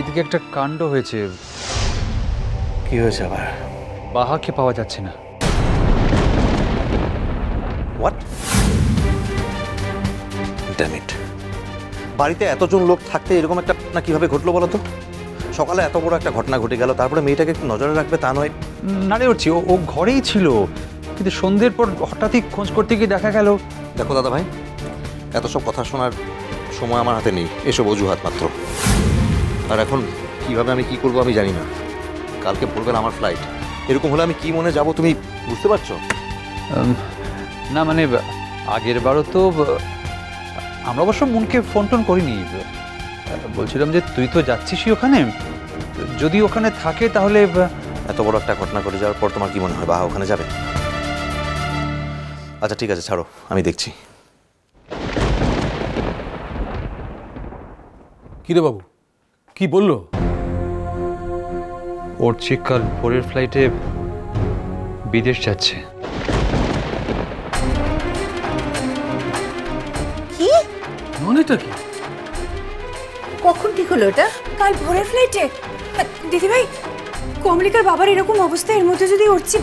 এদিকে একটা কাণ্ড হয়েছে। কি হয়েছে আবার? বাহাকে পাওয়া যাচ্ছে না। হোয়াট? Damn it! বাড়িতে এতজন লোক থাকতে এরকম একটা না কিভাবে ঘটলো বলো তো? সকালে এত বড় একটা ঘটনা ঘটে গেল, তারপরে মেয়েটাকে একটু নজরে রাখবে তা নয়। না রে উঠছি, ও ঘরেই ছিল, কিন্তু সন্ধ্যের পর হঠাৎই খোঁজ করতে গিয়ে দেখা গেল। দেখো দাদা ভাই, এত সব কথা শোনার সময় আমার হাতে নেই, এসব অজুহাত মাত্র। আর এখন কিভাবে আমি কি করব আমি জানি না। কালকে ভোরবেলা আমার ফ্লাইট, এরকম হলে আমি কি মনে যাব তুমি বুঝতে পারছো? না মানে আগের বারও তো আমরা অবশ্য মনকে ফোন টোন করিনি। বলছিলাম যে তুই তো যাচ্ছিসই ওখানে, যদি ওখানে থাকে তাহলে। এত বড় একটা ঘটনা ঘটে যাওয়ার পর তোমার কি মনে হয় বাহা ওখানে যাবে? আচ্ছা ঠিক আছে, ছাড়ো, আমি দেখছি। কিরে বাবু, কি বললো? ওর কাল ভোরের ফ্লাইটে বিদেশ যাচ্ছে। কি মানেটা কি? কখন ঠিক হলো এটা? কাল ভোরের ফ্লাইটে? দিদিভাই, কমলিকার বাবার এরকম অবস্থা, এর মধ্যে যদি উঠছি